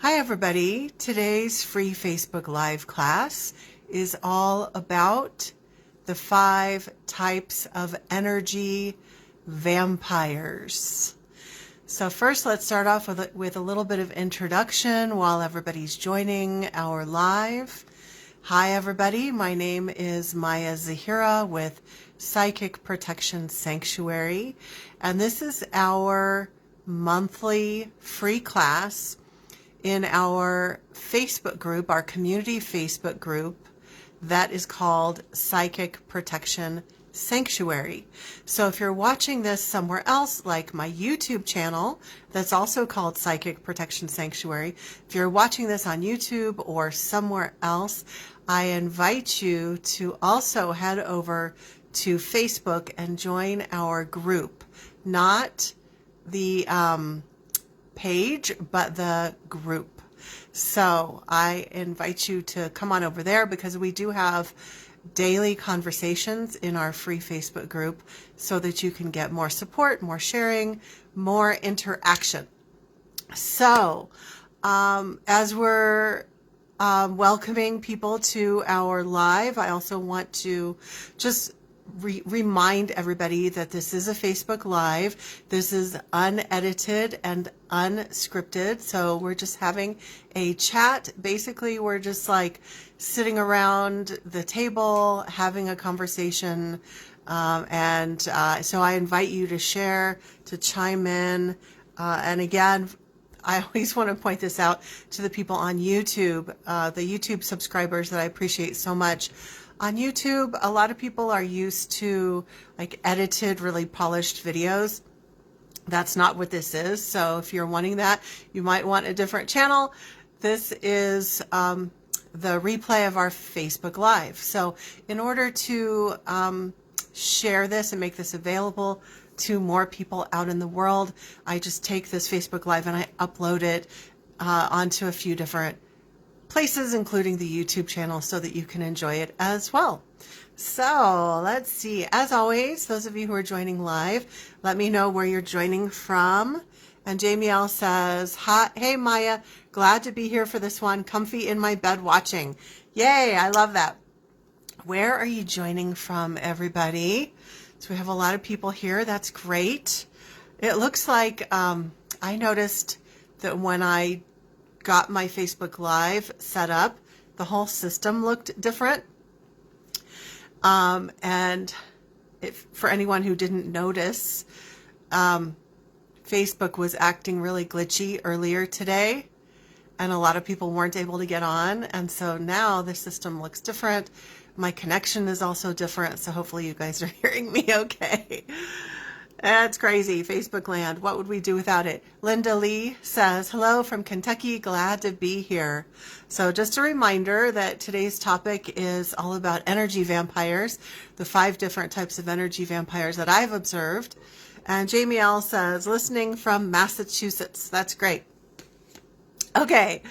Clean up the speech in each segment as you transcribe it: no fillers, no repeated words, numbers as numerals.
Hi everybody, today's free Facebook Live class is all about the 5 types of energy vampires. So first let's start off with a little bit of introduction while everybody's joining our live. Hi everybody, my name is Maya Zahira with Psychic Protection Sanctuary, and this is our monthly free class in our Facebook group, our community Facebook group that is called Psychic Protection Sanctuary. So if you're watching this somewhere else, like my YouTube channel, that's also called Psychic Protection Sanctuary, if you're watching this on YouTube or somewhere else, I invite you to also head over to Facebook and join our group, not the page, but the group. So I invite you to come on over there because we do have daily conversations in our free Facebook group so that you can get more support, more sharing, more interaction. So as we're welcoming people to our live, I also want to just remind everybody that this is a Facebook Live. This is unedited and unscripted. So we're just having a chat. Basically, we're just like sitting around the table, having a conversation. So I invite you to share, to chime in. And again, I always want to point this out to the people on YouTube, the YouTube subscribers that I appreciate so much. On YouTube, a lot of people are used to like edited, really polished videos. That's not what this is. So if you're wanting that, you might want a different channel. This is the replay of our Facebook Live. So in order to share this and make this available to more people out in the world, I just take this Facebook Live and I upload it onto a few different places, including the YouTube channel, so that you can enjoy it as well. So let's see. As always, those of you who are joining live, let me know where you're joining from. And Jamie L says, "Hi, hey Maya, glad to be here for this one. Comfy in my bed watching." Yay, I love that. Where are you joining from, everybody? So we have a lot of people here. That's great. It looks like I noticed that when I got my Facebook Live set up, the whole system looked different. And for anyone who didn't notice, Facebook was acting really glitchy earlier today, and a lot of people weren't able to get on. And so now the system looks different. My connection is also different. So hopefully you guys are hearing me okay. That's crazy. Facebook land. What would we do without it? Linda Lee says, "Hello from Kentucky. Glad to be here." So just a reminder that today's topic is all about energy vampires, the 5 different types of energy vampires that I've observed. And Jamie L says, "Listening from Massachusetts." That's great. Okay.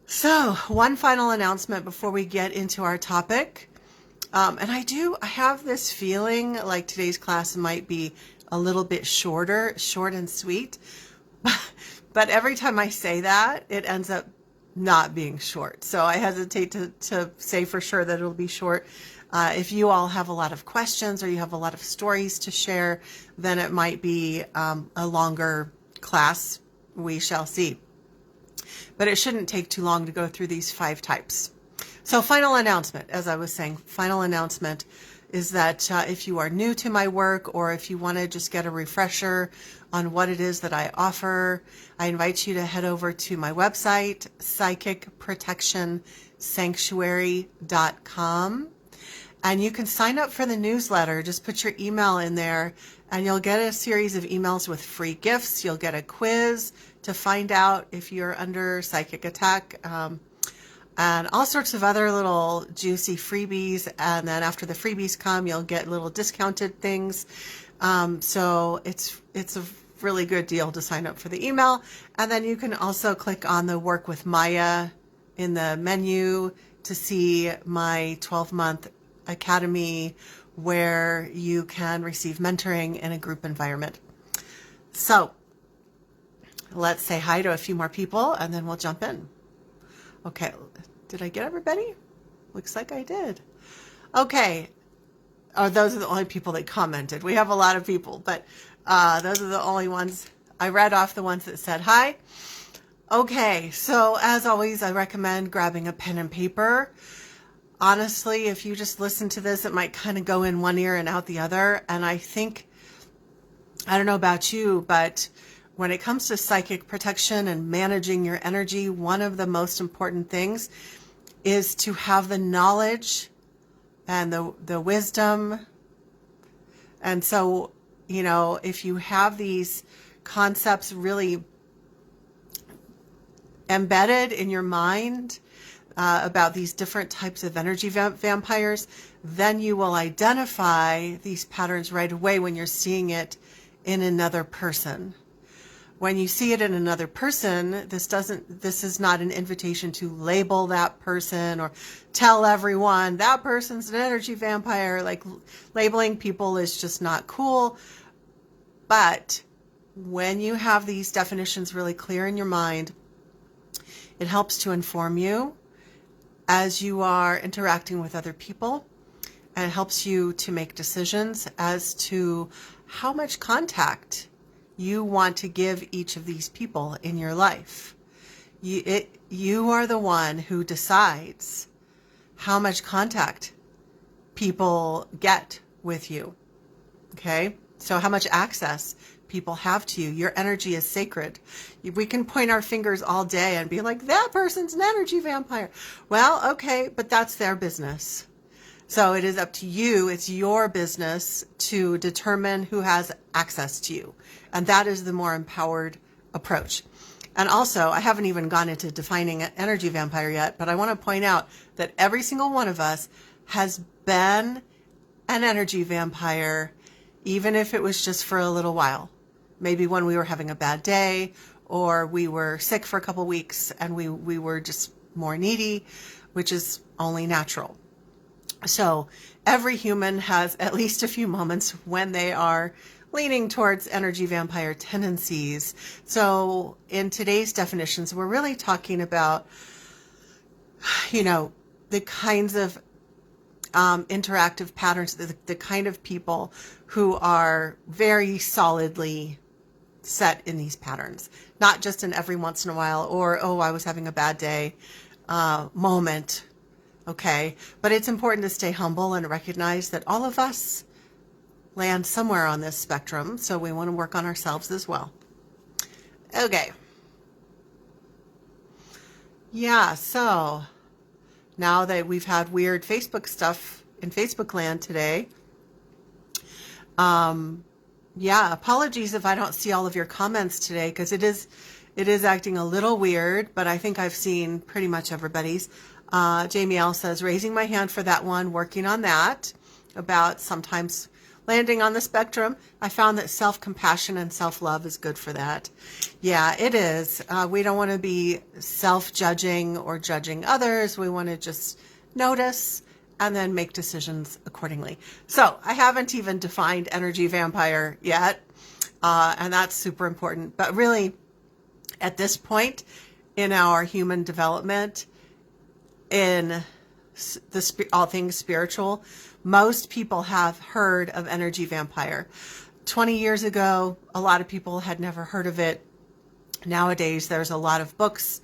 So one final announcement before we get into our topic. And I have this feeling like today's class might be a little bit short and sweet, but every time I say that, it ends up not being short. So I hesitate to say for sure that it'll be short. If you all have a lot of questions or you have a lot of stories to share, then it might be a longer class. We shall see. But it shouldn't take too long to go through these 5 types. So final announcement, as I was saying, final announcement is that if you are new to my work, or if you want to just get a refresher on what it is that I offer, I invite you to head over to my website, psychicprotectionsanctuary.com. And you can sign up for the newsletter. Just put your email in there and you'll get a series of emails with free gifts. You'll get a quiz to find out if you're under psychic attack, and all sorts of other little juicy freebies. And then after the freebies come, you'll get little discounted things. So it's a really good deal to sign up for the email. And then you can also click on the Work with Maya in the menu to see my 12-month academy where you can receive mentoring in a group environment. So let's say hi to a few more people and then we'll jump in. Okay, did I get everybody? Looks like I did. Okay, those are the only people that commented. We have a lot of people, but those are the only ones. I read off the ones that said hi. Okay, so as always, I recommend grabbing a pen and paper. Honestly, if you just listen to this, it might kind of go in one ear and out the other. And I think, I don't know about you, but when it comes to psychic protection and managing your energy, one of the most important things is to have the knowledge and the wisdom. And so, you know, if you have these concepts really embedded in your mind about these different types of energy vampires, then you will identify these patterns right away when you're seeing it in another person. When you see it in another person, this is not an invitation to label that person or tell everyone that person's an energy vampire. Like, labeling people is just not cool. But when you have these definitions really clear in your mind, it helps to inform you as you are interacting with other people, and it helps you to make decisions as to how much contact you want to give each of these people in your life. You are the one who decides how much contact people get with you. Okay? So how much access people have to you. Your energy is sacred. We can point our fingers all day and be like, that person's an energy vampire. Well, okay, but that's their business. So it is up to you. It's your business to determine who has access to you. And that is the more empowered approach. And also, I haven't even gone into defining an energy vampire yet, but I want to point out that every single one of us has been an energy vampire, even if it was just for a little while. Maybe when we were having a bad day, or we were sick for a couple weeks and we were just more needy, which is only natural. So every human has at least a few moments when they are leaning towards energy vampire tendencies. So in today's definitions, we're really talking about, you know, the kinds of interactive patterns, the kind of people who are very solidly set in these patterns, not just an every once in a while or, oh, I was having a bad day moment. Okay. But it's important to stay humble and recognize that all of us land somewhere on this spectrum. So we want to work on ourselves as well. Okay. Yeah. So now that we've had weird Facebook stuff in Facebook land today, yeah, apologies if I don't see all of your comments today, because it is acting a little weird, but I think I've seen pretty much everybody's. Jamie L says, raising my hand for that one, working on that, about sometimes landing on the spectrum. I found that self-compassion and self-love is good for that. Yeah, it is. We don't want to be self-judging or judging others. We want to just notice and then make decisions accordingly. So I haven't even defined energy vampire yet, and that's super important. But really, at this point in our human development, in all things spiritual, most people have heard of energy vampire. 20 years ago, a lot of people had never heard of it. Nowadays, there's a lot of books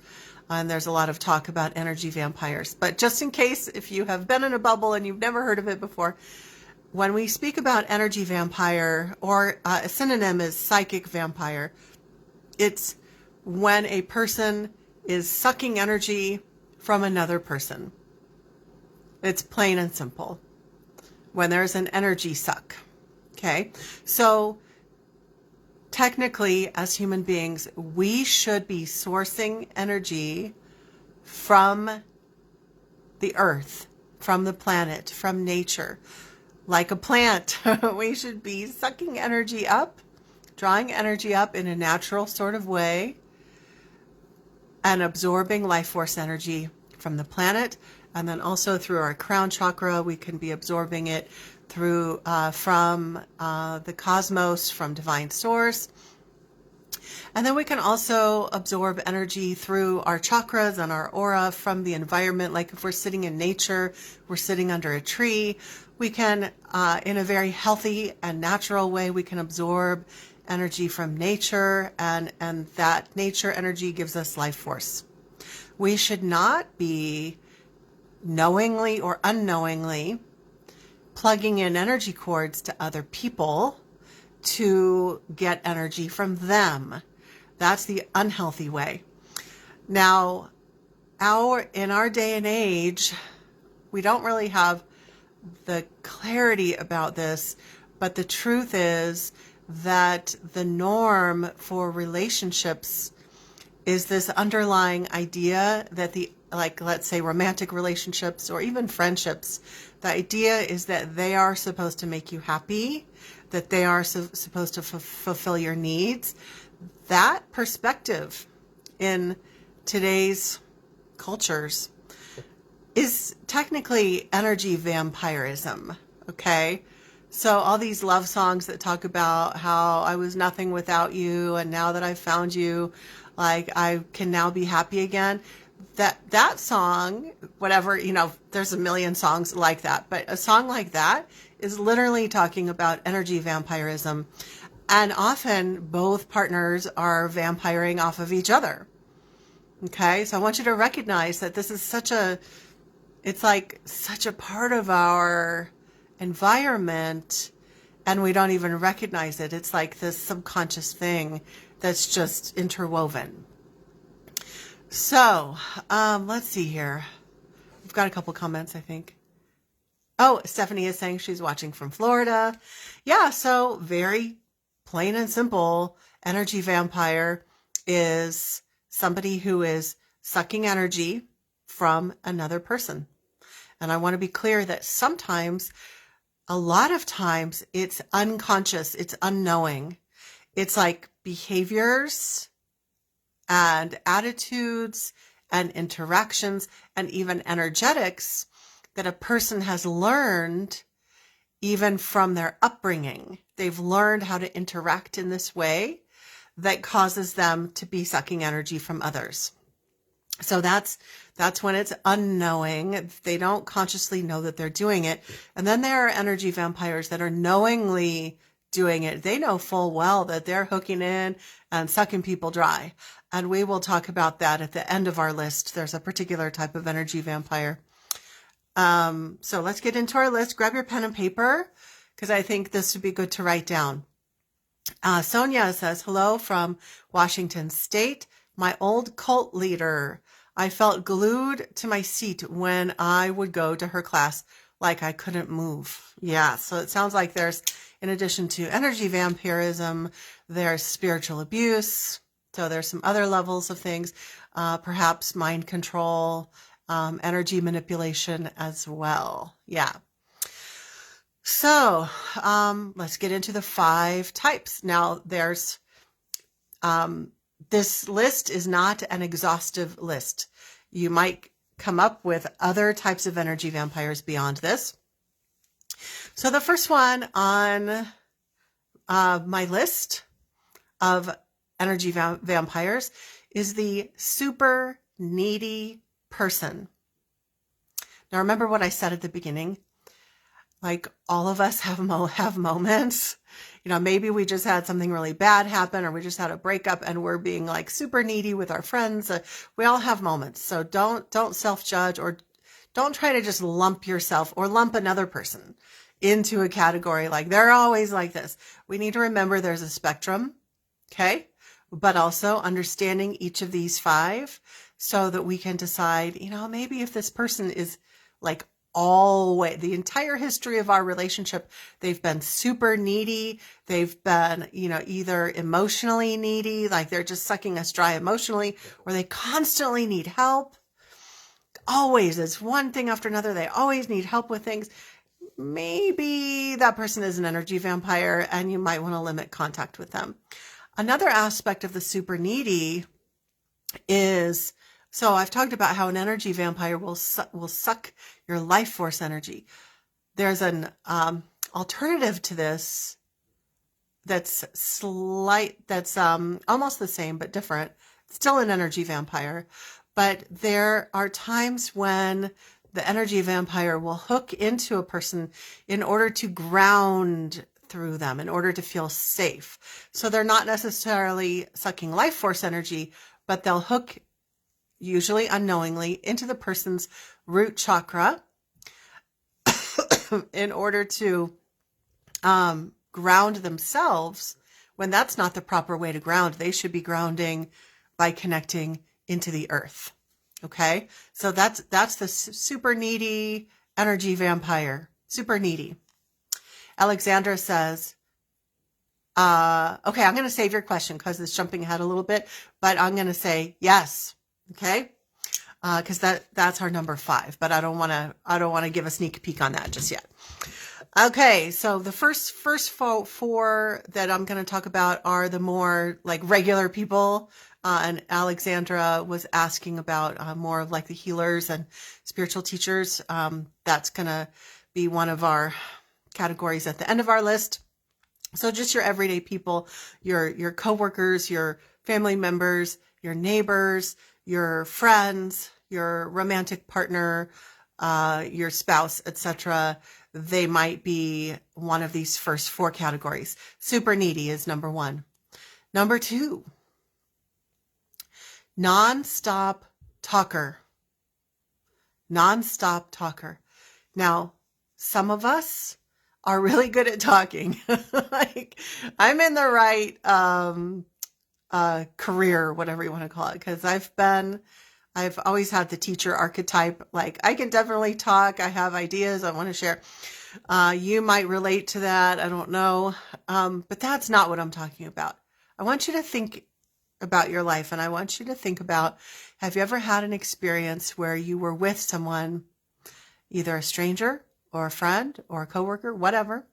and there's a lot of talk about energy vampires. But just in case, if you have been in a bubble and you've never heard of it before, when we speak about energy vampire, or a synonym is psychic vampire, it's when a person is sucking energy from another person. It's plain and simple. When there's an energy suck. Okay? So technically, as human beings, we should be sourcing energy from the earth, from the planet, from nature. Like a plant, we should be sucking energy up, drawing energy up in a natural sort of way, and absorbing life force energy from the planet. And then also through our crown chakra, we can be absorbing it through from the cosmos, from divine source. And then we can also absorb energy through our chakras and our aura from the environment. Like if we're sitting in nature, we're sitting under a tree, we can, in a very healthy and natural way, we can absorb energy from nature, and that nature energy gives us life force. We should not be knowingly or unknowingly plugging in energy cords to other people to get energy from them. That's the unhealthy way. Now, in our day and age, we don't really have the clarity about this, but the truth is that the norm for relationships is this underlying idea that let's say romantic relationships or even friendships, the idea is that they are supposed to make you happy, that they are supposed to fulfill your needs. That perspective in today's cultures is technically energy vampirism, okay? So all these love songs that talk about how I was nothing without you, and now that I've found you, like I can now be happy again. That song, whatever, there's a million songs like that, but a song like that is literally talking about energy vampirism. And often both partners are vampiring off of each other. Okay, so I want you to recognize that this is such a part of our environment, and we don't even recognize it. It's like this subconscious thing that's just interwoven. So, let's see here. We've got a couple comments, I think. Oh, Stephanie is saying she's watching from Florida. Yeah, so very plain and simple, energy vampire is somebody who is sucking energy from another person. And I want to be clear that sometimes, a lot of times, it's unconscious, it's unknowing. It's like behaviors and attitudes and interactions and even energetics that a person has learned even from their upbringing. They've learned how to interact in this way that causes them to be sucking energy from others. So that's when it's unknowing. They don't consciously know that they're doing it. And then there are energy vampires that are knowingly doing it. They know full well that they're hooking in and sucking people dry. And we will talk about that at the end of our list. There's a particular type of energy vampire. So let's get into our list. Grab your pen and paper, because I think this would be good to write down. Sonia says, hello from Washington State. My old cult leader. I felt glued to my seat when I would go to her class, like I couldn't move. Yeah, so it sounds like there's, in addition to energy vampirism, there's spiritual abuse. So there's some other levels of things, perhaps mind control, energy manipulation as well. Yeah. So let's get into the 5 types. Now there's, this list is not an exhaustive list. You might come up with other types of energy vampires beyond this. So the first one on my list of energy vampires is the super needy person. Now remember what I said at the beginning. Like all of us have moments. Maybe we just had something really bad happen, or we just had a breakup and we're being like super needy with our friends. We all have moments. So don't self-judge, or don't try to just lump yourself or lump another person into a category like they're always like this. We need to remember there's a spectrum. Okay. But also understanding each of these 5 so that we can decide, maybe if this person is like always, the entire history of our relationship, they've been super needy. They've been, either emotionally needy, like they're just sucking us dry emotionally, or they constantly need help. Always, it's one thing after another. They always need help with things. Maybe that person is an energy vampire and you might want to limit contact with them. Another aspect of the super needy is, so I've talked about how an energy vampire will suck your life force energy. There's an alternative to this that's almost the same but different. Still an energy vampire, but there are times when the energy vampire will hook into a person in order to ground through them, in order to feel safe. So they're not necessarily sucking life force energy, but they'll hook, usually unknowingly, into the person's root chakra in order to ground themselves, when that's not the proper way to ground. They should be grounding by connecting into the earth. Okay, so that's the super needy energy vampire. Super needy. Alexandra says, okay, I'm going to save your question because it's jumping ahead a little bit, but I'm going to say yes. Okay, because that's our number 5, but I don't want to give a sneak peek on that just yet. Okay, so the first four that I'm going to talk about are the more like regular people. And Alexandra was asking about more of like the healers and spiritual teachers. That's going to be one of our categories at the end of our list. So just your everyday people, your coworkers, your family members, your neighbors, your friends, your romantic partner, your spouse, etc. They might be one of these first 4 categories. Super needy is number 1. Number 2, non-stop talker. Non-stop talker. Now, some of us are really good at talking. Like, I'm in the right career, whatever you want to call it, because I've always had the teacher archetype. Like, I can definitely talk. I have ideas I want to share. You might relate to that. I don't know. But that's not what I'm talking about. I want you to think about your life, and I want you to think about, have you ever had an experience where you were with someone, either a stranger or a friend or a coworker, whatever,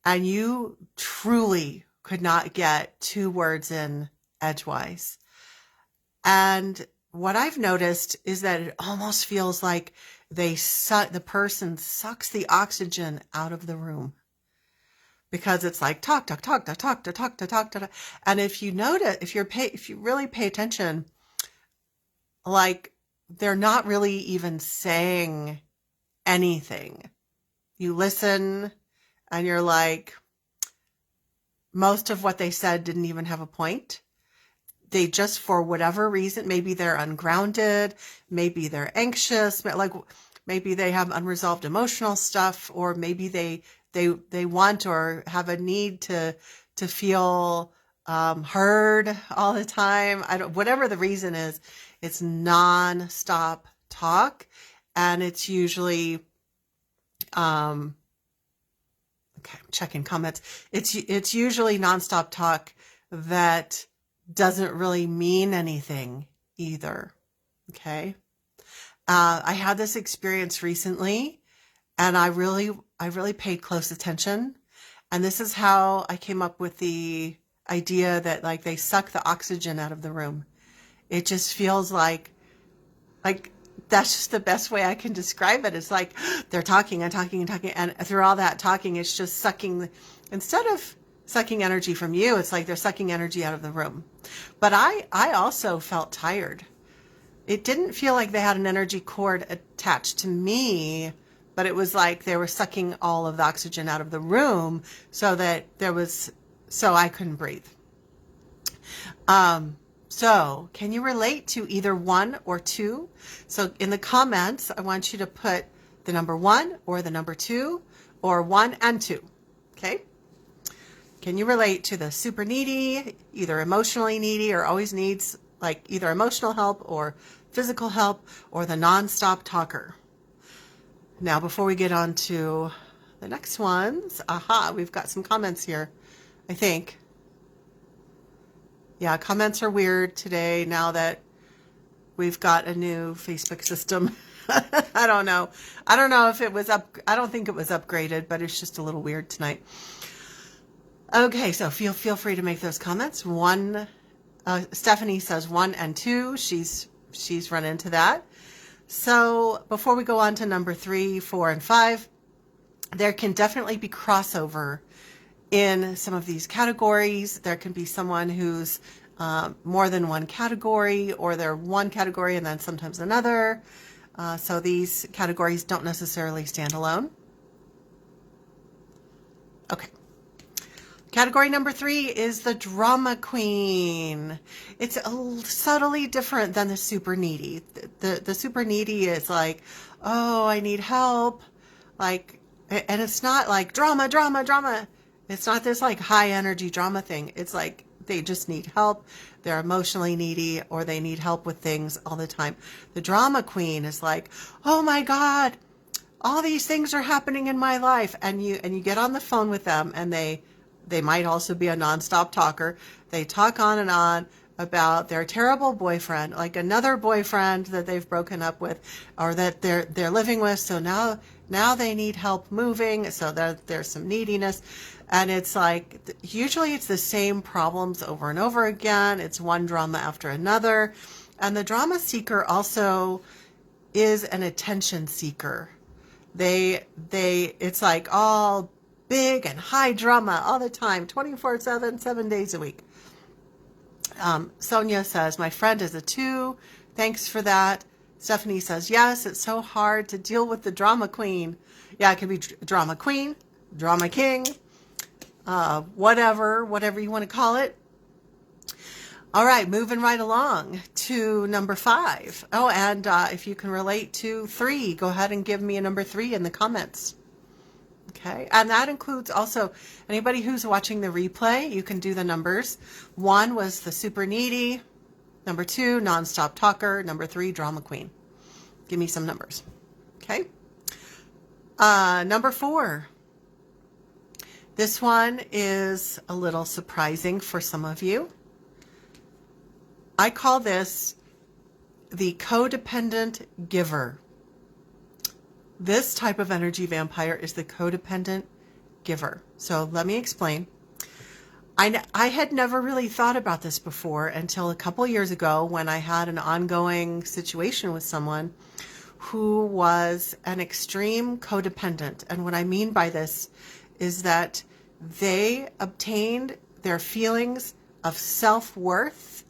and you truly could not get 2 words in edgewise? And what I've noticed is that it almost feels like the person sucks the oxygen out of the room, because it's like talk. And if you notice, if you really pay attention, like, they're not really even saying anything. You listen and you're like, most of what they said didn't even have a point. They just, for whatever reason, maybe they're ungrounded, maybe they're anxious, like maybe they have unresolved emotional stuff, or maybe they want or have a need to feel heard all the time. Whatever the reason is, it's non-stop talk, and it's usually okay, I'm checking comments. It's usually non-stop talk that doesn't really mean anything either. Okay. I had this experience recently, and I really paid close attention. And this is how I came up with the idea that, like, they suck the oxygen out of the room. It just feels like that's just the best way I can describe it. It's like they're talking and talking and talking, and through all that talking, it's just sucking, instead of sucking energy from you, it's like they're sucking energy out of the room. But I also felt tired. It didn't feel like they had an energy cord attached to me, but it was like they were sucking all of the oxygen out of the room so I couldn't breathe. So can you relate to either 1 or 2? So in the comments, I want you to put the number 1 or the number 2, or 1 and 2. Okay. Can you relate to the super needy, either emotionally needy or always needs like either emotional help or physical help, or the non-stop talker? Now, before we get on to the next ones, we've got some comments here, I think. Yeah, comments are weird today now that we've got a new Facebook system. I don't know if it was up. I don't think it was upgraded, but it's just a little weird tonight. Okay, so feel free to make those comments. Stephanie says 1 and 2. She's run into that. So before we go on to number 3, 4, and 5, there can definitely be crossover in some of these categories. There can be someone who's more than one category, or they're one category and then sometimes another. So these categories don't necessarily stand alone. Okay. Category number 3 is the drama queen. It's subtly different than the super needy. The super needy is like, oh, I need help. Like, and it's not like drama, drama, drama. It's not this like high energy drama thing. It's like they just need help. They're emotionally needy, or they need help with things all the time. The drama queen is like, oh my God, all these things are happening in my life. And you get on the phone with them, and they might also be a nonstop talker. They talk on and on about their terrible boyfriend, like another boyfriend that they've broken up with, or that they're living with. So now they need help moving. So there's some neediness. And it's like, usually it's the same problems over and over again. It's one drama after another. And the drama seeker is an attention seeker. It's like all big and high drama all the time, 24/7, 7 days a week. Sonia says, my friend is a 2. Thanks for that. Stephanie says, yes, it's so hard to deal with the drama queen. Yeah, it could be drama queen, drama king, whatever you want to call it. All right, moving right along to number 5. Oh, and if you can relate to 3, go ahead and give me a number 3 in the comments. Okay, and that includes also anybody who's watching the replay. You can do the numbers. 1 was the super needy. Number 2, nonstop talker. Number 3, drama queen. Give me some numbers. Okay. Number 4. This one is a little surprising for some of you. I call this the codependent giver. This type of energy vampire is the codependent giver. So let me explain. I had never really thought about this before until a couple years ago, when I had an ongoing situation with someone who was an extreme codependent. And what I mean by this is that they obtained their feelings of self-worth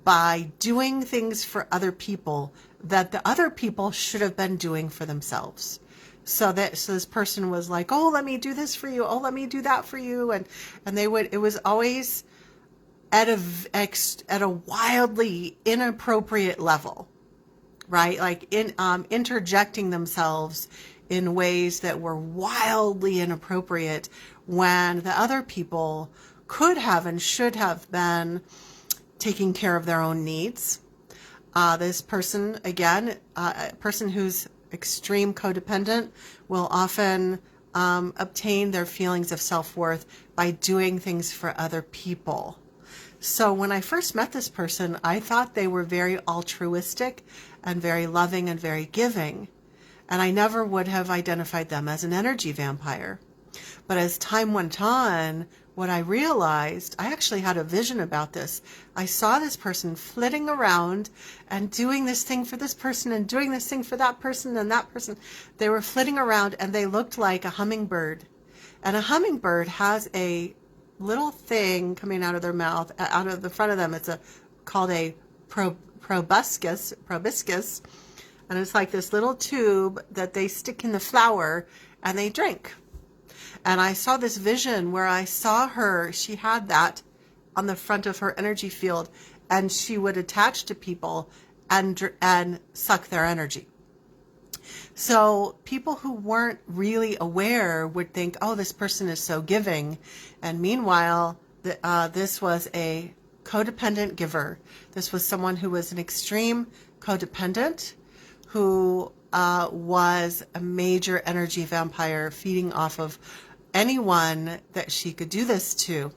by doing things for other people that the other people should have been doing for themselves. So this person was like, oh, let me do this for you. Oh, let me do that for you. And it was always at a wildly inappropriate level, right? Like interjecting themselves in ways that were wildly inappropriate, when the other people could have and should have been taking care of their own needs. This person, again, a person who's extreme codependent, will often obtain their feelings of self-worth by doing things for other people. So when I first met this person, I thought they were very altruistic and very loving and very giving. And I never would have identified them as an energy vampire. But as time went on, what I realized, I actually had a vision about this. I saw this person flitting around and doing this thing for this person and doing this thing for that person and that person. They were flitting around, and they looked like a hummingbird. And a hummingbird has a little thing coming out of their mouth, out of the front of them. It's called a proboscis. And it's like this little tube that they stick in the flower and they drink. And I saw this vision where I saw her, she had that on the front of her energy field, and she would attach to people and suck their energy. So people who weren't really aware would think, oh, this person is so giving. And meanwhile, this was a codependent giver. This was someone who was an extreme codependent, who was a major energy vampire, feeding off of anyone that she could do this to.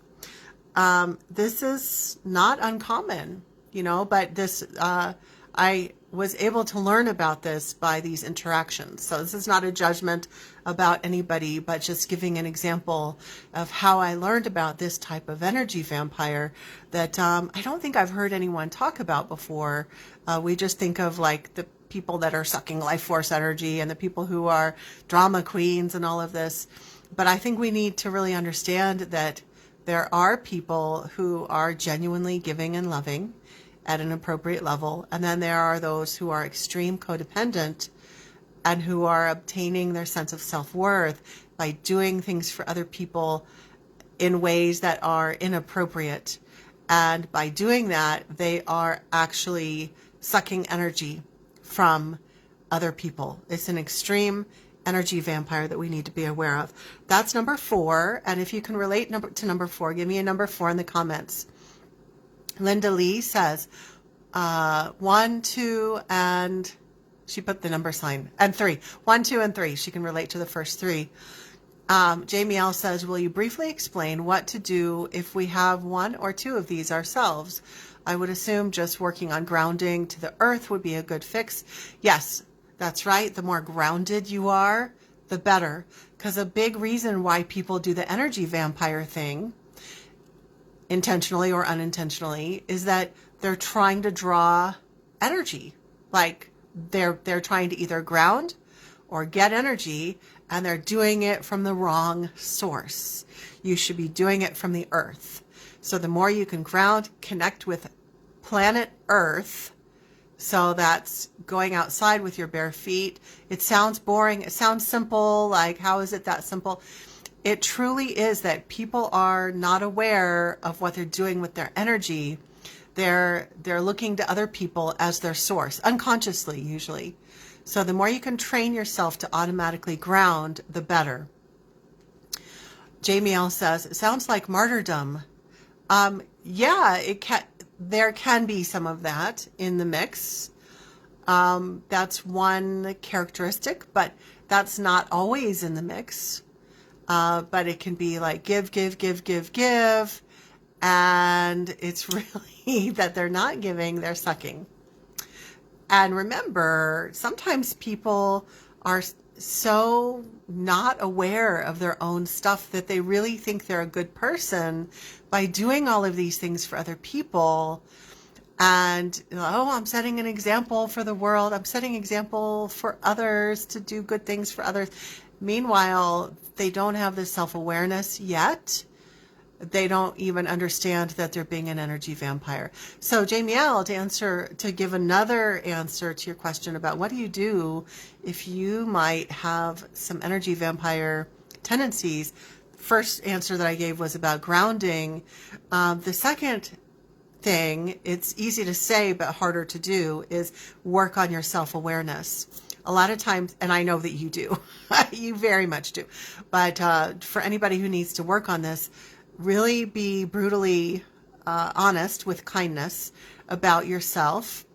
This is not uncommon, but this, I was able to learn about this by these interactions. So this is not a judgment about anybody, but just giving an example of how I learned about this type of energy vampire that I don't think I've heard anyone talk about before. We just think of like the people that are sucking life force energy and the people who are drama queens and all of this. But I think we need to really understand that there are people who are genuinely giving and loving at an appropriate level. And then there are those who are extreme codependent and who are obtaining their sense of self-worth by doing things for other people in ways that are inappropriate. And by doing that, they are actually sucking energy from other people. It's an extreme energy vampire that we need to be aware of. That's number 4. And if you can relate to number 4, give me a number 4 in the comments. Linda Lee says 1, 2, and she put the number sign, and 3. 1, 2, and 3. She can relate to the first 3. Jamie L says, will you briefly explain what to do if we have 1 or 2 of these ourselves? I would assume just working on grounding to the earth would be a good fix. Yes, that's right. The more grounded you are, the better. Because a big reason why people do the energy vampire thing, intentionally or unintentionally, is that they're trying to draw energy. Like they're trying to either ground or get energy, and they're doing it from the wrong source. You should be doing it from the earth. So the more you can ground, connect with planet Earth. So that's going outside with your bare feet. It sounds boring. It sounds simple. Like, how is it that simple? It truly is that people are not aware of what they're doing with their energy. They're looking to other people as their source, unconsciously usually. So the more you can train yourself to automatically ground, the better. Jamie L says, it sounds like martyrdom. Yeah, there can be some of that in the mix. That's one characteristic, but that's not always in the mix. But it can be like give, and it's really that they're not giving, they're sucking. And remember, sometimes people are so not aware of their own stuff that they really think they're a good person by doing all of these things for other people. And, oh, I'm setting an example for the world. I'm setting an example for others to do good things for others. Meanwhile, they don't have this self-awareness yet. They don't even understand that they're being an energy vampire. So Jamie L, to give another answer to your question about what do you do if you might have some energy vampire tendencies, first answer that I gave was about grounding. The second thing, it's easy to say but harder to do, is work on your self-awareness. A lot of times, and I know that you do, you very much do, but for anybody who needs to work on this, really be brutally honest with kindness about yourself.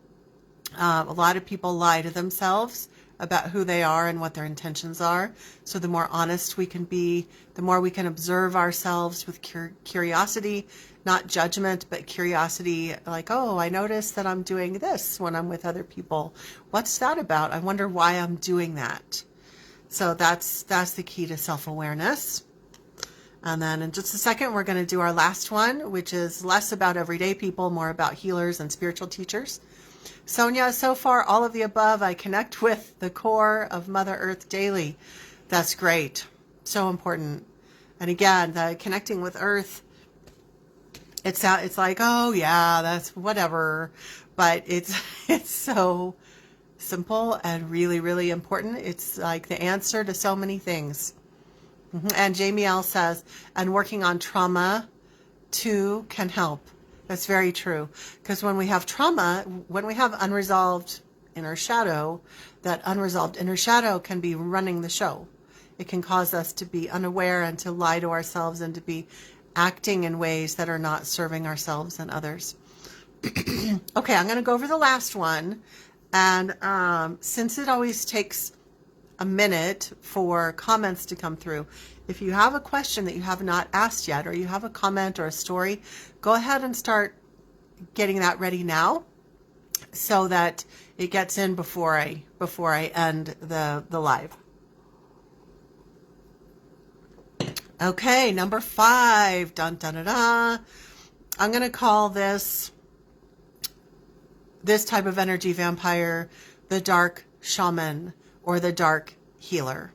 A lot of people lie to themselves about who they are and what their intentions are. So the more honest we can be, the more we can observe ourselves with curiosity, not judgment, but curiosity. Like, oh, I noticed that I'm doing this when I'm with other people. What's that about? I wonder why I'm doing that. So that's the key to self-awareness. And then in just a second, we're going to do our last one, which is less about everyday people, more about healers and spiritual teachers. Sonia, so far, all of the above, I connect with the core of Mother Earth daily. That's great. So important. And again, the connecting with Earth, it's like, oh yeah, that's whatever. But it's so simple and really, really important. It's like the answer to so many things. And Jamie L says, and working on trauma too can help. That's very true. Because when we have trauma, when we have unresolved inner shadow, that unresolved inner shadow can be running the show. It can cause us to be unaware and to lie to ourselves and to be acting in ways that are not serving ourselves and others. Okay, I'm going to go over the last one. And since it always takes a minute for comments to come through, if you have a question that you have not asked yet, or you have a comment or a story, go ahead and start getting that ready now so that it gets in before I end the live. Okay, number 5. Dun, dun, dun, dun. I'm going to call this type of energy vampire the dark shaman or the dark healer.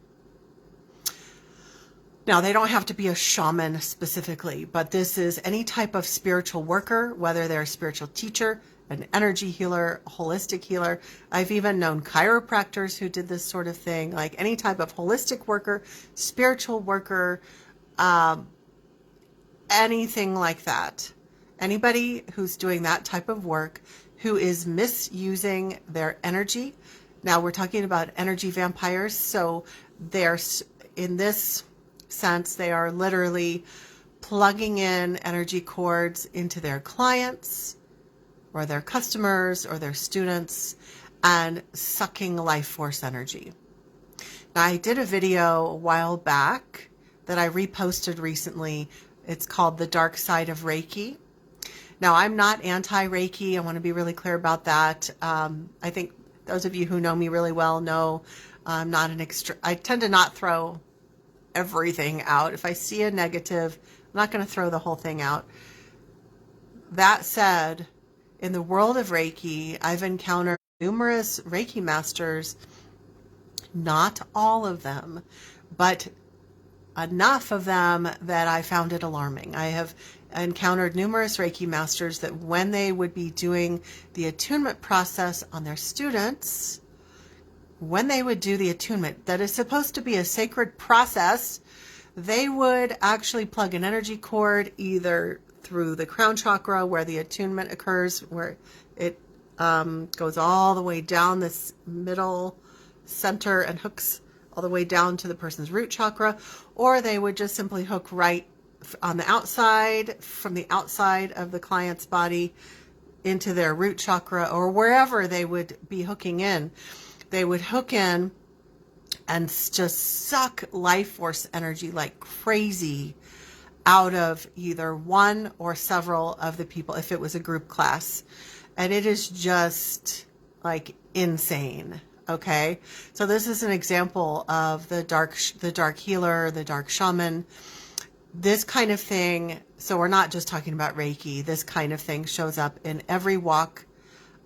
Now, they don't have to be a shaman specifically, but this is any type of spiritual worker, whether they're a spiritual teacher, an energy healer, a holistic healer. I've even known chiropractors who did this sort of thing, like any type of holistic worker, spiritual worker, anything like that. Anybody who's doing that type of work who is misusing their energy. Now, we're talking about energy vampires, so they're in this sense, they are literally plugging in energy cords into their clients or their customers or their students and sucking life force energy. Now, I did a video a while back that I reposted recently. It's called The Dark Side of Reiki. Now, I'm not anti-Reiki. I want to be really clear about that. I think those of you who know me really well know I'm not I tend to not throw everything out. If I see a negative, I'm not going to throw the whole thing out. That said, in the world of Reiki, I've encountered numerous Reiki masters, not all of them, but enough of them that I found it alarming. I have encountered numerous Reiki masters that when they would be doing the attunement process on their students, when they would do the attunement, that is supposed to be a sacred process, they would actually plug an energy cord either through the crown chakra where the attunement occurs, where it goes all the way down this middle center and hooks all the way down to the person's root chakra, or they would just simply hook right on the outside, from the outside of the client's body into their root chakra, or wherever they would be hooking in. They would hook in and just suck life force energy like crazy out of either one or several of the people if it was a group class. And it is just like insane. Okay, so this is an example of the dark healer, the dark shaman. This kind of thing, so we're not just talking about Reiki, this kind of thing shows up in every walk,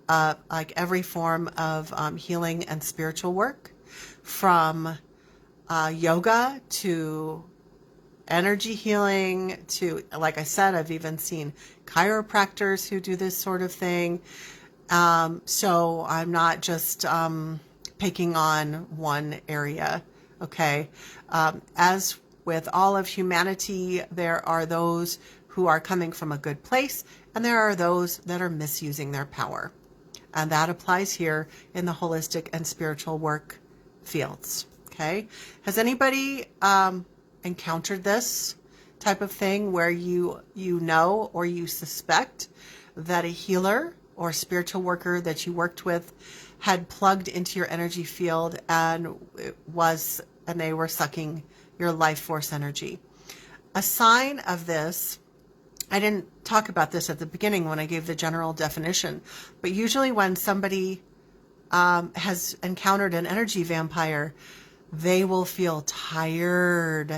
like every form of healing and spiritual work, from yoga to energy healing to, like I said, I've even seen chiropractors who do this sort of thing. So I'm not just picking on one area, okay? As with all of humanity, there are those who are coming from a good place, and there are those that are misusing their power. And that applies here in the holistic and spiritual work fields, okay? Has anybody encountered this type of thing where you know or you suspect that a healer or spiritual worker that you worked with had plugged into your energy field and they were sucking your life force energy? A sign of this, I didn't talk about this at the beginning when I gave the general definition, but usually when somebody has encountered an energy vampire, they will feel tired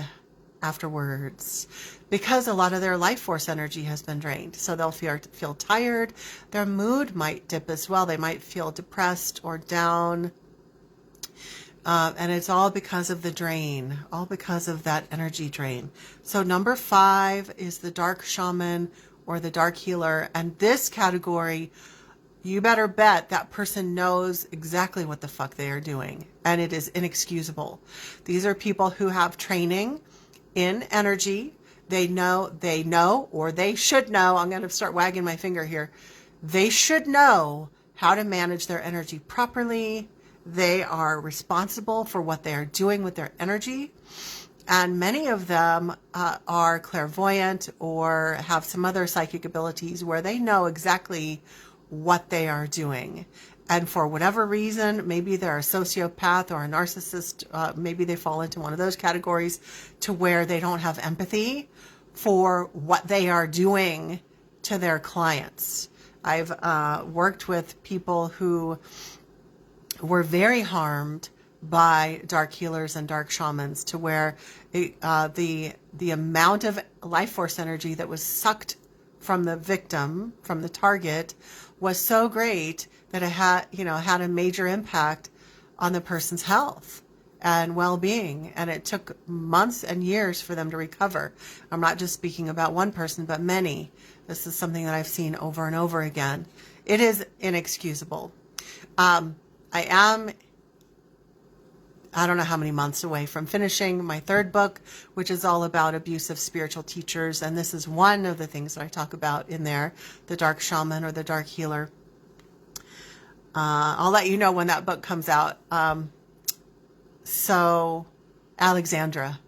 afterwards because a lot of their life force energy has been drained. So they'll feel tired. Their mood might dip as well. They might feel depressed or down. And it's all because of the drain, all because of that energy drain. So number 5 is the dark shaman or the dark healer. And this category, you better bet that person knows exactly what the fuck they are doing. And it is inexcusable. These are people who have training in energy. They know, or they should know. I'm going to start wagging my finger here. They should know how to manage their energy properly. They are responsible for what they are doing with their energy. And many of them are clairvoyant or have some other psychic abilities where they know exactly what they are doing. And for whatever reason, maybe they're a sociopath or a narcissist, maybe they fall into one of those categories to where they don't have empathy for what they are doing to their clients. I've worked with people who were very harmed by dark healers and dark shamans to where the amount of life force energy that was sucked from the victim, from the target, was so great that it had a major impact on the person's health. and well-being, and it took months and years for them to recover. I'm not just speaking about one person, but many. This is something that I've seen over and over again. It is inexcusable. I don't know how many months away from finishing my third book, which is all about abusive spiritual teachers. And this is one of the things that I talk about in there, the dark shaman or the dark healer. I'll let you know when that book comes out. So Alexandra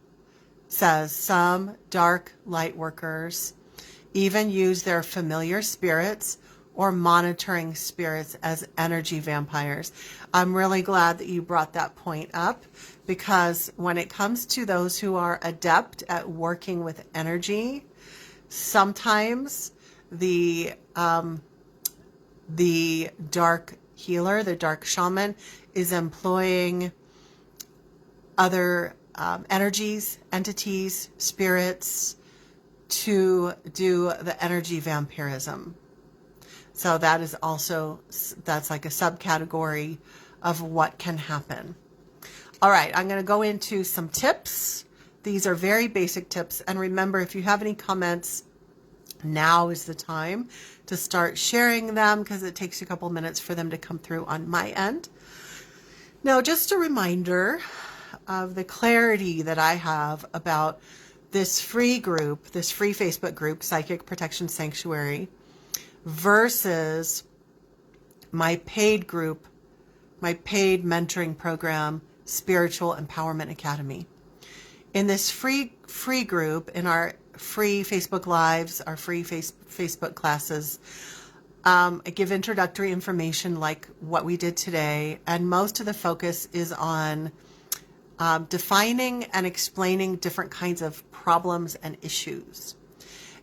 says some dark light workers even use their familiar spirits or monitoring spirits as energy vampires. I'm really glad that you brought that point up, because when it comes to those who are adept at working with energy, sometimes the dark healer, the dark shaman, is employing other energies, entities, spirits to do the energy vampirism. So that is also, that's like a subcategory of what can happen. All right, I'm going to go into some tips. These are very basic tips. And remember, if you have any comments, now is the time to start sharing them, because it takes a couple minutes for them to come through on my end. Now, just a reminder of the clarity that I have about this free group, this free Facebook group, Psychic Protection Sanctuary, versus my paid group, my paid mentoring program, Spiritual Empowerment Academy. In this free group, in our free Facebook Lives, our free Facebook classes, I give introductory information like what we did today, and most of the focus is on defining and explaining different kinds of problems and issues.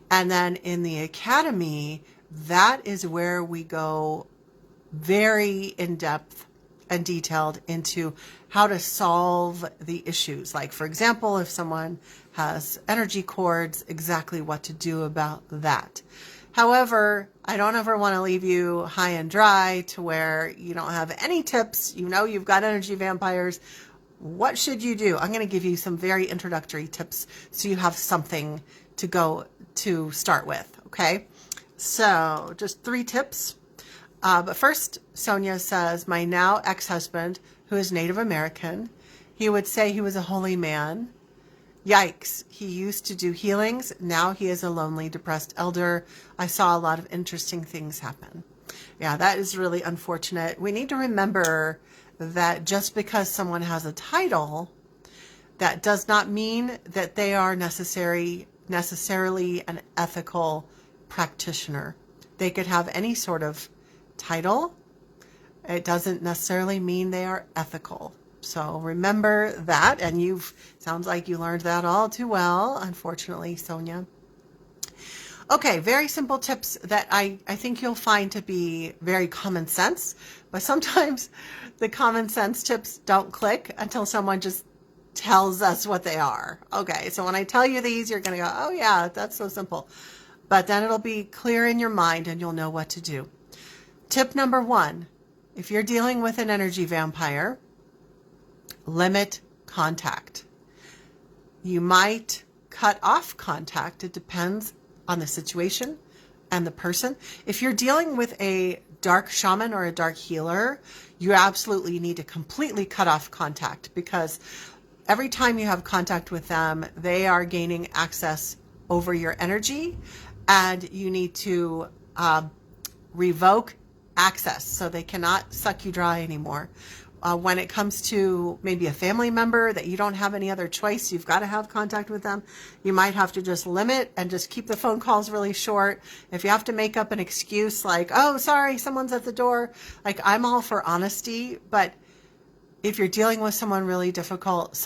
And then in the academy, that is where we go very in-depth and detailed into how to solve the issues. Like, for example, if someone has energy cords, exactly what to do about that. However, I don't ever want to leave you high and dry to where you don't have any tips. You know you've got energy vampires. What should you do? I'm going to give you some very introductory tips so you have something to go to start with, okay? So just 3 tips. But first, Sonia says, my now ex-husband, who is Native American, he would say he was a holy man. Yikes. He used to do healings. Now he is a lonely, depressed elder. I saw a lot of interesting things happen. Yeah, that is really unfortunate. We need to remember that just because someone has a title, that does not mean that they are necessarily an ethical practitioner. They could have any sort of title. It doesn't necessarily mean they are ethical. So remember that, and sounds like you learned that all too well, unfortunately, Sonia. Okay, very simple tips that I think you'll find to be very common sense, but sometimes the common sense tips don't click until someone just tells us what they are. Okay, so when I tell you these, you're going to go, oh yeah, that's so simple. But then it'll be clear in your mind and you'll know what to do. Tip number 1, if you're dealing with an energy vampire, limit contact. You might cut off contact. It depends on the situation and the person. If you're dealing with a dark shaman or a dark healer, you absolutely need to completely cut off contact, because every time you have contact with them, they are gaining access over your energy, and you need to revoke access so they cannot suck you dry anymore. When it comes to maybe a family member that you don't have any other choice, you've got to have contact with them, you might have to just limit and just keep the phone calls really short. If you have to make up an excuse like, oh, sorry, someone's at the door, like, I'm all for honesty, but if you're dealing with someone really difficult,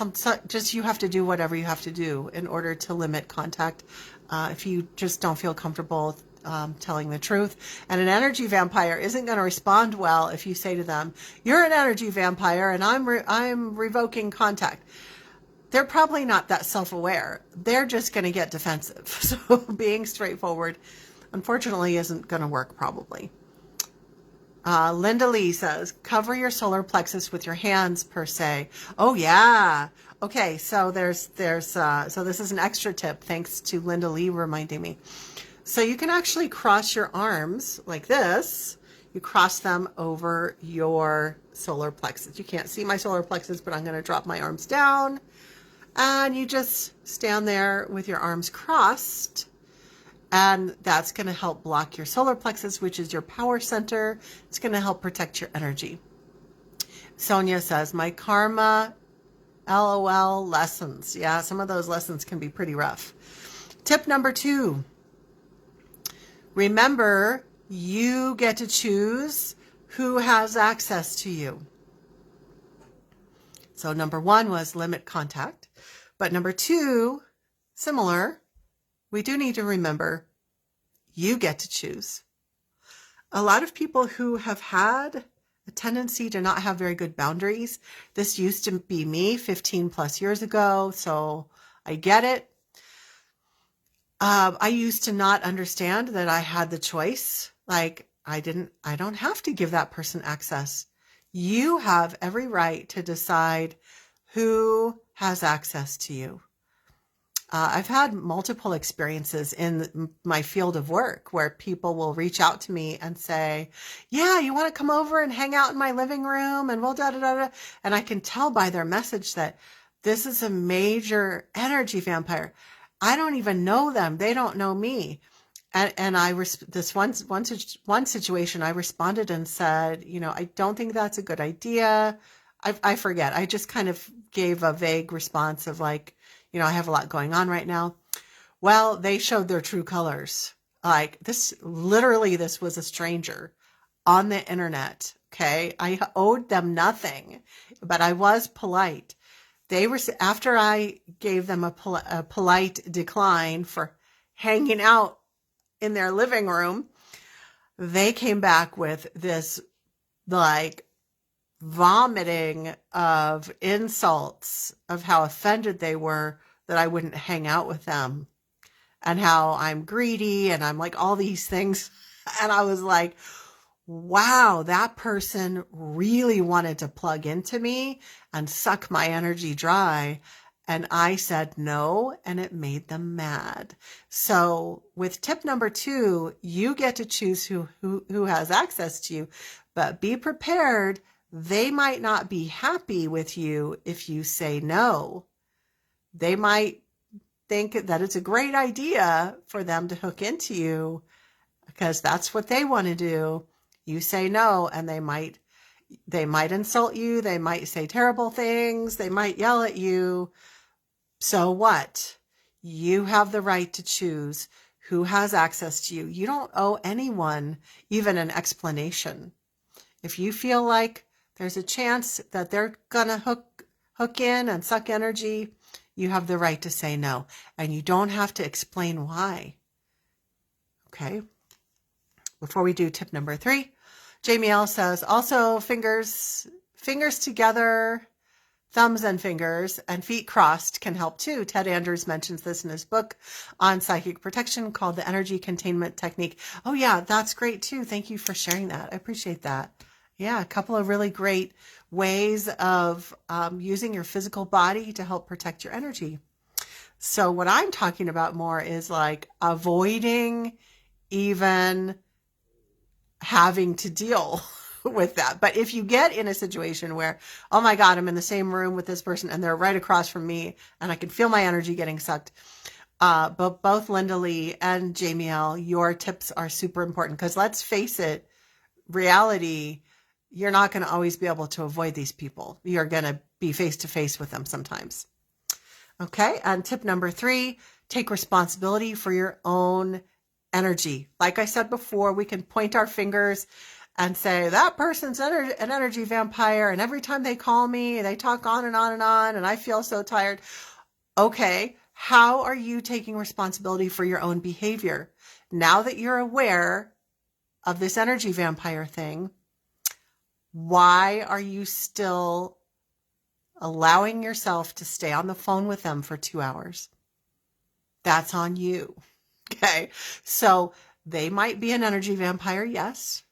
you have to do whatever you have to do in order to limit contact. If you just don't feel comfortable telling the truth. And an energy vampire isn't going to respond well if you say to them, you're an energy vampire and I'm revoking contact. They're probably not that self-aware. They're just going to get defensive. So being straightforward, unfortunately, isn't going to work probably. Linda Lee says, cover your solar plexus with your hands per se. Oh yeah. Okay, so so this is an extra tip. Thanks to Linda Lee reminding me. So you can actually cross your arms like this. You cross them over your solar plexus. You can't see my solar plexus, but I'm going to drop my arms down. And you just stand there with your arms crossed. And that's going to help block your solar plexus, which is your power center. It's going to help protect your energy. Sonia says, my karma LOL lessons. Yeah, some of those lessons can be pretty rough. Tip number 2. Remember, you get to choose who has access to you. So number 1 was limit contact. But number 2, similar, we do need to remember you get to choose. A lot of people who have had a tendency to not have very good boundaries. This used to be me 15 plus years ago, so I get it. I used to not understand that I had the choice. Like I don't have to give that person access. You have every right to decide who has access to you. I've had multiple experiences in my field of work where people will reach out to me and say, yeah, you want to come over and hang out in my living room and we'll da-da-da-da. And I can tell by their message that this is a major energy vampire. I don't even know them. They don't know me. And this one situation, I responded and said, I don't think that's a good idea. I forget. I just kind of gave a vague response of like, I have a lot going on right now. Well, they showed their true colors. Like this was a stranger on the internet. Okay. I owed them nothing, but I was polite. After I gave them a polite decline for hanging out in their living room, they came back with this like vomiting of insults of how offended they were that I wouldn't hang out with them and how I'm greedy and I'm like all these things. And I was like, wow, that person really wanted to plug into me and suck my energy dry. And I said no, and it made them mad. So with tip number 2, you get to choose who has access to you, but be prepared. They might not be happy with you if you say no. They might think that it's a great idea for them to hook into you because that's what they want to do. You say no, and they might insult you. They might say terrible things. They might yell at you. So what? You have the right to choose who has access to you. You don't owe anyone even an explanation. If you feel like there's a chance that they're gonna hook in and suck energy, you have the right to say no. And you don't have to explain why. Okay. Before we do tip number 3, Jamie L says, also fingers together, thumbs and fingers, and feet crossed can help too. Ted Andrews mentions this in his book on psychic protection called The Energy Containment Technique. Oh yeah, that's great too. Thank you for sharing that. I appreciate that. Yeah, a couple of really great ways of using your physical body to help protect your energy. So what I'm talking about more is like avoiding even having to deal with that. But if you get in a situation where, oh my God, I'm in the same room with this person and they're right across from me and I can feel my energy getting sucked. But both Linda Lee and Jamie L, your tips are super important because let's face it, reality, you're not going to always be able to avoid these people. You're going to be face to face with them sometimes. Okay. And tip number 3, take responsibility for your own energy. Like I said before, we can point our fingers and say, that person's an energy vampire. And every time they call me, they talk on and on and on. And I feel so tired. Okay. How are you taking responsibility for your own behavior? Now that you're aware of this energy vampire thing, why are you still allowing yourself to stay on the phone with them for 2 hours? That's on you. Okay. So they might be an energy vampire. Yes.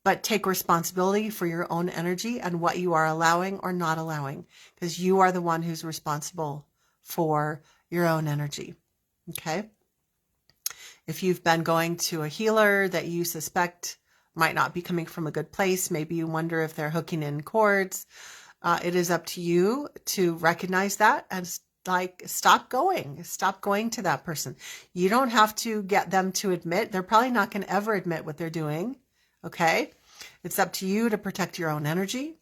but take responsibility for your own energy and what you are allowing or not allowing, because you are the one who's responsible for your own energy. Okay? If you've been going to a healer that you suspect might not be coming from a good place, maybe you wonder if they're hooking in cords, it is up to you to recognize that and stop going to that person. You don't have to get them to admit. They're probably not going to ever admit what they're doing. Okay. It's up to you to protect your own energy.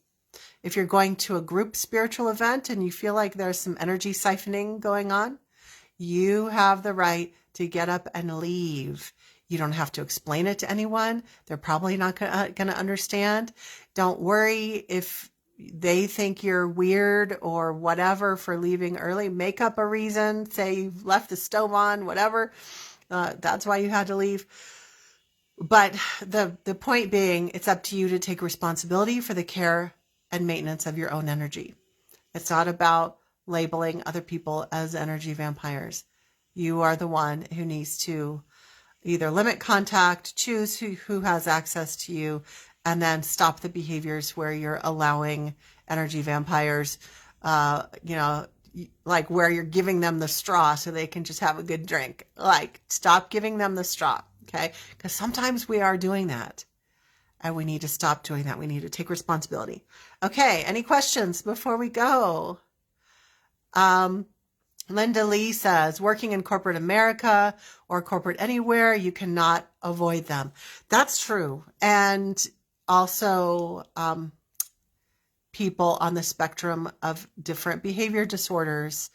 If you're going to a group spiritual event and you feel like there's some energy siphoning going on, you have the right to get up and leave. You don't have to explain it to anyone. They're probably not going to understand. Don't worry if they think you're weird or whatever for leaving early. Make up a reason. Say you've left the stove on, whatever. That's why you had to leave. But the point being, it's up to you to take responsibility for the care and maintenance of your own energy. It's not about labeling other people as energy vampires. You are the one who needs to either limit contact, choose who has access to you, and then stop the behaviors where you're allowing energy vampires, like where you're giving them the straw so they can just have a good drink. Like, stop giving them the straw, okay? Because sometimes we are doing that, and we need to stop doing that. We need to take responsibility. Okay, any questions before we go? Linda Lee says, working in corporate America or corporate anywhere, you cannot avoid them. That's true. And also people on the spectrum of different behavior disorders.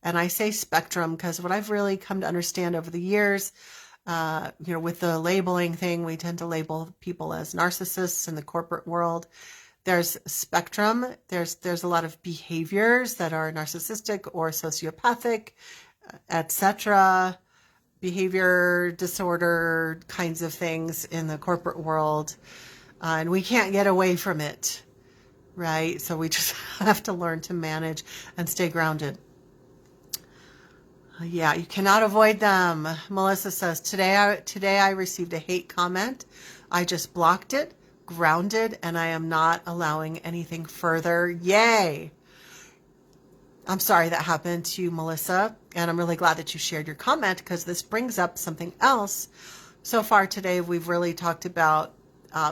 And I say spectrum because what I've really come to understand over the years, with the labeling thing, we tend to label people as narcissists in the corporate world. There's spectrum. There's a lot of behaviors that are narcissistic or sociopathic, etc. Behavior disorder kinds of things in the corporate world. And we can't get away from it, right? So we just have to learn to manage and stay grounded. Yeah, you cannot avoid them. Melissa says, today I received a hate comment. I just blocked it, grounded, and I am not allowing anything further. Yay! I'm sorry that happened to you, Melissa, and I'm really glad that you shared your comment because this brings up something else. So far today, we've really talked about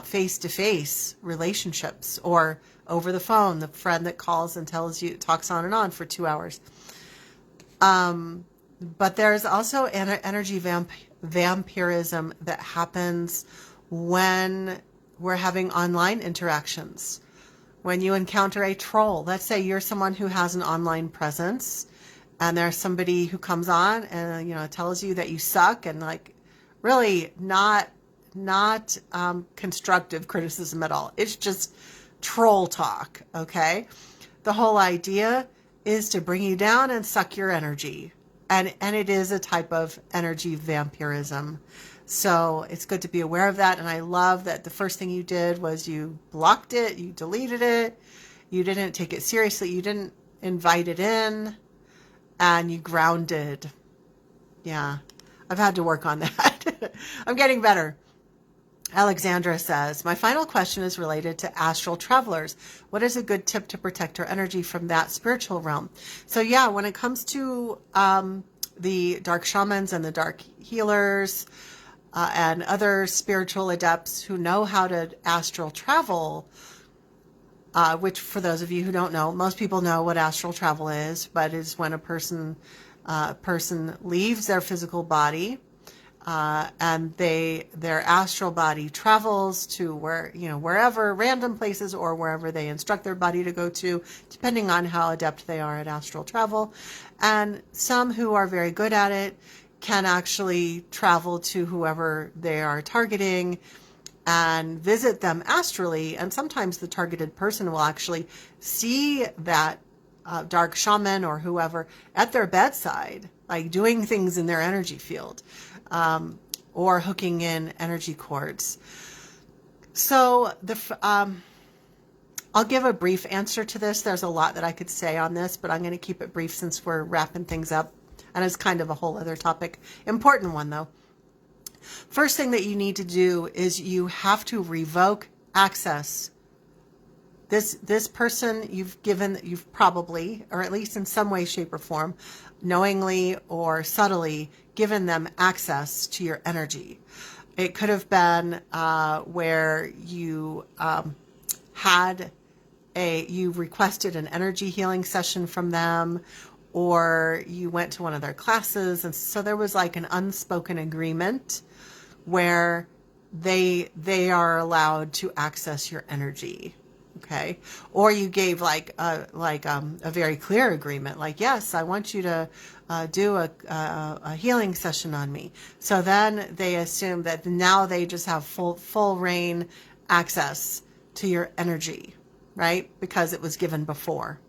face-to-face relationships or over the phone, the friend that calls and talks on and on for 2 hours. But there's also energy vampirism that happens when we're having online interactions. When you encounter a troll, let's say you're someone who has an online presence and there's somebody who comes on and, tells you that you suck and really not constructive criticism at all. It's just troll talk. Okay. The whole idea is to bring you down and suck your energy. And it is a type of energy vampirism. So it's good to be aware of that. And I love that the first thing you did was you blocked it, you deleted it, you didn't take it seriously, you didn't invite it in, and you grounded. Yeah, I've had to work on that. I'm getting better. Alexandra says, my final question is related to astral travelers. What is a good tip to protect our energy from that spiritual realm? So yeah, when it comes to the dark shamans and the dark healers and other spiritual adepts who know how to astral travel, which for those of you who don't know, most people know what astral travel is, but is when a person leaves their physical body and their astral body travels to wherever, random places or wherever they instruct their body to go to, depending on how adept they are at astral travel. And some who are very good at it can actually travel to whoever they are targeting and visit them astrally. And sometimes the targeted person will actually see that dark shaman or whoever at their bedside, like doing things in their energy field. Or hooking in energy cords. So I'll give a brief answer to this. There's a lot that I could say on this, but I'm going to keep it brief since we're wrapping things up. And it's kind of a whole other topic. Important one, though. First thing that you need to do is you have to revoke access. This person you've probably, or at least in some way, shape, or form, knowingly or subtly, given them access to your energy. It could have been where you you requested an energy healing session from them, or you went to one of their classes, and so there was like an unspoken agreement where they are allowed to access your energy. Okay. Or you gave like a very clear agreement, like, yes, I want you to do a healing session on me. So then they assume that now they just have full reign access to your energy, right? Because it was given before.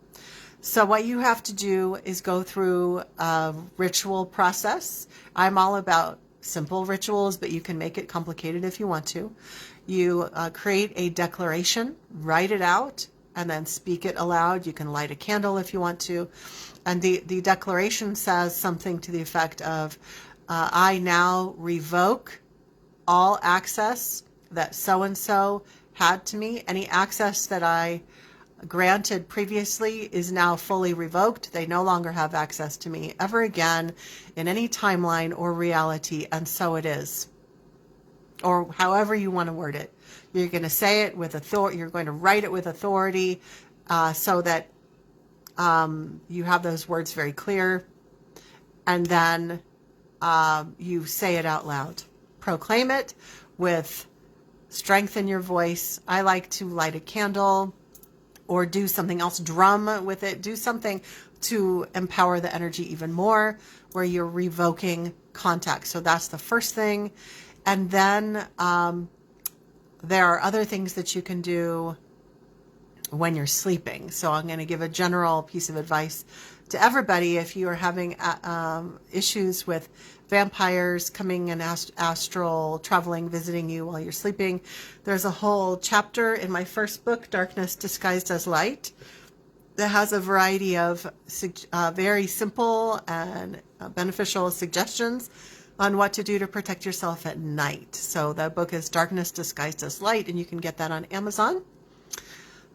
So what you have to do is go through a ritual process. I'm all about simple rituals, but you can make it complicated if you want to. You create a declaration, write it out, and then speak it aloud. You can light a candle if you want to. And the declaration says something to the effect of, I now revoke all access that so-and-so had to me. Any access that I granted previously is now fully revoked. They no longer have access to me ever again in any timeline or reality, and so it is. Or however you want to word it. You're going to say it with authority. You're going to write it with authority, so that you have those words very clear. And then you say it out loud. Proclaim it with strength in your voice. I like to light a candle or do something else, drum with it, do something to empower the energy even more, where you're revoking contact. So that's the first thing. And then there are other things that you can do when you're sleeping. So I'm going to give a general piece of advice to everybody. If you are having issues with vampires coming and astral traveling, visiting you while you're sleeping, there's a whole chapter in my first book, Darkness Disguised as Light, that has a variety of very simple and beneficial suggestions on what to do to protect yourself at night. So the book is Darkness Disguised as Light, and you can get that on Amazon.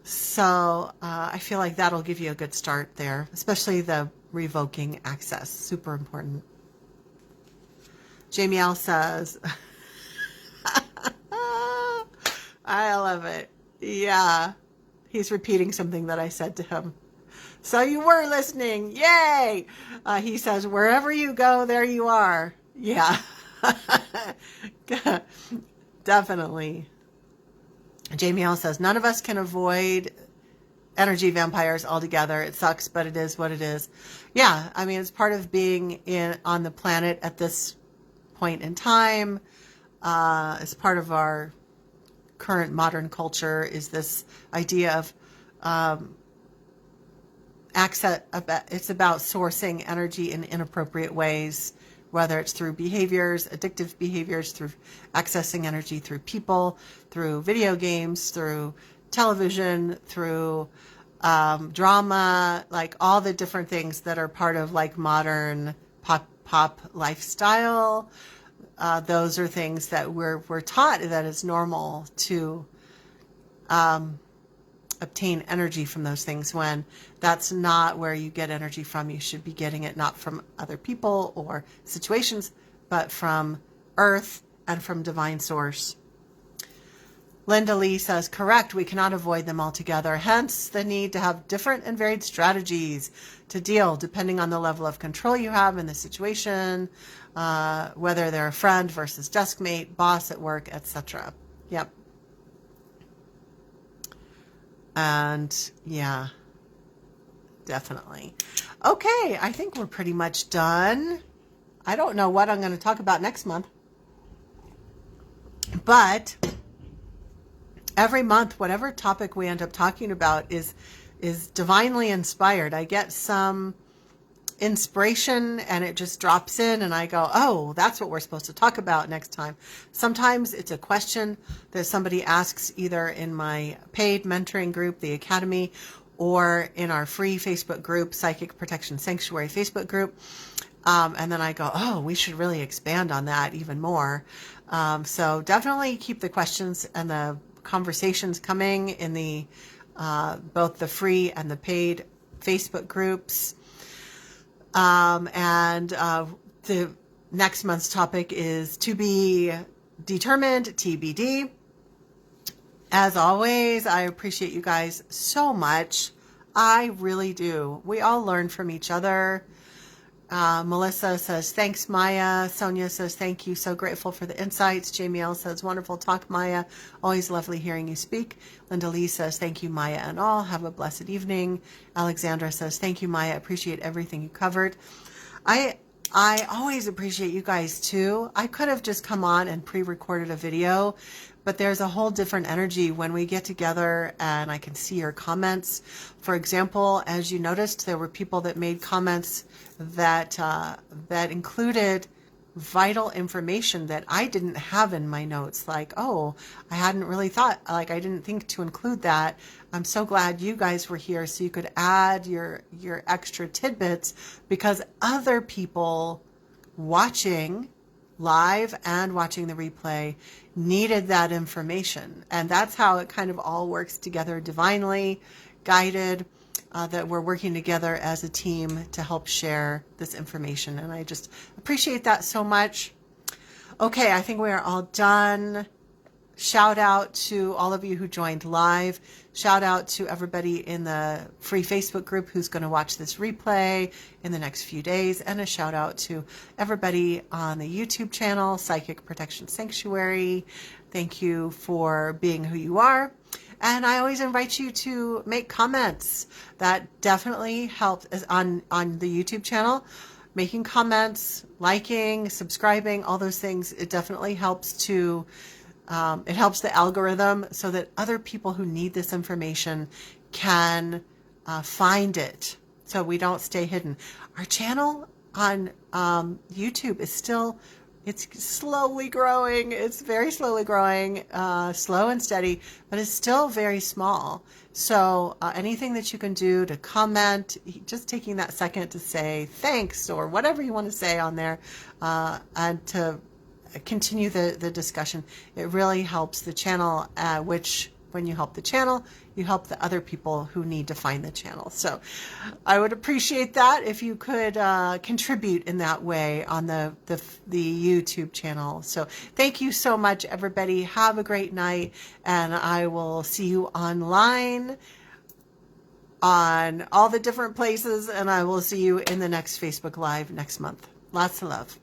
So I feel like that'll give you a good start there, especially the revoking access. Super important. Jamie L says, I love it. Yeah. He's repeating something that I said to him. So you were listening. Yay. He says, wherever you go, there you are. Yeah. Definitely. Jamie L says, none of us can avoid energy vampires altogether. It sucks, but it is what it is. Yeah. I mean, it's part of being on the planet at this point in time. As part of our current modern culture is this idea of access. It's about sourcing energy in inappropriate ways, whether it's through behaviors, addictive behaviors, through accessing energy through people, through video games, through television, through drama, like all the different things that are part of like modern pop lifestyle. Those are things that we're taught that it's normal to obtain energy from those things, when that's not where you get energy from. You should be getting it not from other people or situations, but from Earth and from Divine Source. Linda Lee says, correct, we cannot avoid them altogether. Hence the need to have different and varied strategies to deal depending on the level of control you have in the situation, whether they're a friend versus deskmate, boss at work, etc. Yep. And yeah, definitely. Okay, I think we're pretty much done. I don't know what I'm going to talk about next month, but every month, whatever topic we end up talking about is divinely inspired. I get some inspiration and it just drops in and I go, oh, that's what we're supposed to talk about next time. Sometimes it's a question that somebody asks either in my paid mentoring group, the Academy, or in our free Facebook group, Psychic Protection Sanctuary Facebook group. And then I go, oh, we should really expand on that even more. So definitely keep the questions and the conversations coming in the both the free and the paid Facebook groups. The next month's topic is to be determined, TBD. As always, I appreciate you guys so much. I really do. We all learn from each other. Melissa says, thanks, Maya. Sonia says, thank you. So grateful for the insights. Jamie L says, wonderful talk, Maya. Always lovely hearing you speak. Linda Lee says, thank you, Maya and all. Have a blessed evening. Alexandra says, thank you, Maya. Appreciate everything you covered. I always appreciate you guys too. I could have just come on and pre-recorded a video, but there's a whole different energy when we get together and I can see your comments. For example, as you noticed, there were people that made comments that included vital information that I didn't have in my notes. Like, oh, I hadn't really thought, like I didn't think to include that. I'm so glad you guys were here so you could add your extra tidbits, because other people watching live and watching the replay needed that information. And that's how it kind of all works together, divinely guided, that we're working together as a team to help share this information. And I just appreciate that so much. Okay, I think we are all done. Shout out to all of you who joined live. Shout out to everybody in the free Facebook group who's going to watch this replay in the next few days. And a shout out to everybody on the YouTube channel, Psychic Protection Sanctuary. Thank you for being who you are. And I always invite you to make comments. That definitely helps on the YouTube channel. Making comments, liking, subscribing, all those things, it definitely helps to it helps the algorithm so that other people who need this information can find it, so we don't stay hidden. Our channel on YouTube is still, it's slowly growing. It's very slowly growing, slow and steady, but it's still very small. So anything that you can do to comment, just taking that second to say thanks or whatever you want to say on there, and to continue the discussion, it really helps the channel, which when you help the channel, you help the other people who need to find the channel. So I would appreciate that if you could contribute in that way on the YouTube channel. So thank you so much, everybody. Have a great night, and I will see you online on all the different places, and I will see you in the next Facebook Live next month. Lots of love.